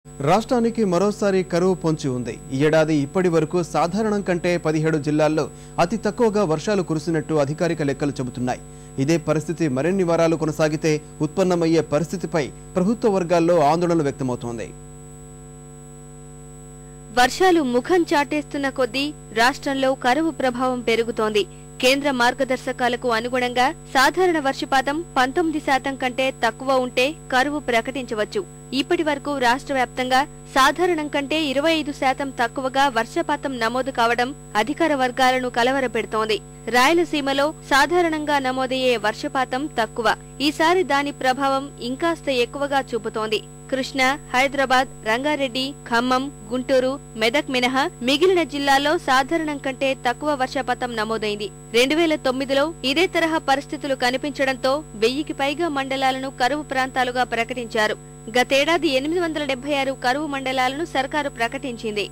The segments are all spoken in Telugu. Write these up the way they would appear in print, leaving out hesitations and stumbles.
రాష్ట్రానికి మరోసారి కరువు పొంచి ఉంది. ఈ ఏడాది ఇప్పటి వరకు సాధారణం కంటే 17 జిల్లాల్లో అతి తక్కువగా వర్షాలు కురిసినట్టు అధికారిక లెక్కలు చెబుతున్నాయి. ఇదే పరిస్థితి మరిన్ని వారాలు కొనసాగితే ఉత్పన్నమయ్యే పరిస్థితిపై ప్రభుత్వ వర్గాల్లో ఆందోళన వ్యక్తమవుతోంది. వర్షాలు ముఖం చాటేస్తున్న కొద్దీ రాష్ట్రంలో కరువు ప్రభావం పెరుగుతోంది. కేంద్ర మార్గదర్శకాలకు అనుగుణంగా సాధారణ వర్షపాతం 19% కంటే తక్కువ ఉంటే కరువు ప్రకటించవచ్చు. ఇప్పటి వరకు రాష్ట్ర వ్యాప్తంగా సాధారణం కంటే 25% తక్కువగా వర్షపాతం నమోదు కావడం అధికార వర్గాలను కలవరపెడుతోంది. రాయలసీమలో సాధారణంగా నమోదయ్యే వర్షపాతం తక్కువ. ఈసారి దాని ప్రభావం ఇంకాస్త ఎక్కువగా చూపుతోంది. కృష్ణా, హైదరాబాద్, రంగారెడ్డి, ఖమ్మం, గుంటూరు, మెదక్ మినహా మిగిలిన జిల్లాల్లో సాధారణం కంటే తక్కువ వర్షపాతం నమోదైంది. 2009లో ఇదే తరహా పరిస్థితులు కనిపించడంతో 1000కి పైగా మండలాలను కరువు ప్రాంతాలుగా ప్రకటించారు. గతేడాది 876 కరువు మండలాలను సర్కారు ప్రకటించింది.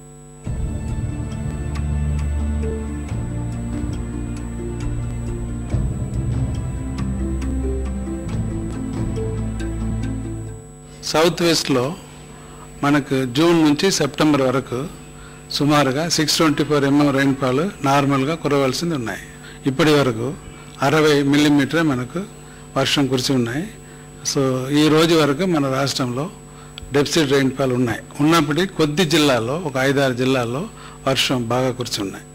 సౌత్ వెస్ట్లో మనకు జూన్ నుంచి సెప్టెంబర్ వరకు సుమారుగా 624 mm రెయిన్ఫాల్ నార్మల్గా కురవలసింది ఉన్నాయి. ఇప్పటి వరకు 60 mm మనకు వర్షం కురిసి ఉన్నాయి. సో ఈ రోజు వరకు మన రాష్ట్రంలో డెఫిసిట్ రెయిన్ఫాల్ ఉన్నప్పటికీ కొద్ది జిల్లాల్లో, ఒక 5-6 జిల్లాల్లో వర్షం బాగా కురిసి ఉన్నాయి.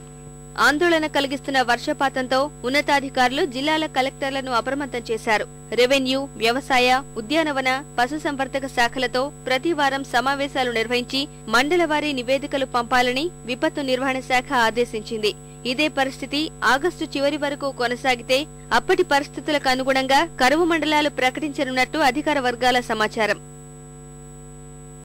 ఆందోళన కలిగిస్తున్న వర్షపాతంతో ఉన్నతాధికారులు జిల్లాల కలెక్టర్లను అప్రమత్తం చేశారు. రెవెన్యూ, వ్యవసాయ, ఉద్యానవన, పశుసంవర్ధక శాఖలతో ప్రతి వారం సమావేశాలు నిర్వహించి మండలవారీ నివేదికలు పంపాలని విపత్తు నిర్వహణ శాఖ ఆదేశించింది. ఇదే పరిస్థితి ఆగస్టు చివరి వరకు కొనసాగితే అప్పటి పరిస్థితులకు అనుగుణంగా కరువు మండలాలు ప్రకటించనున్నట్టు అధికార వర్గాల సమాచారం.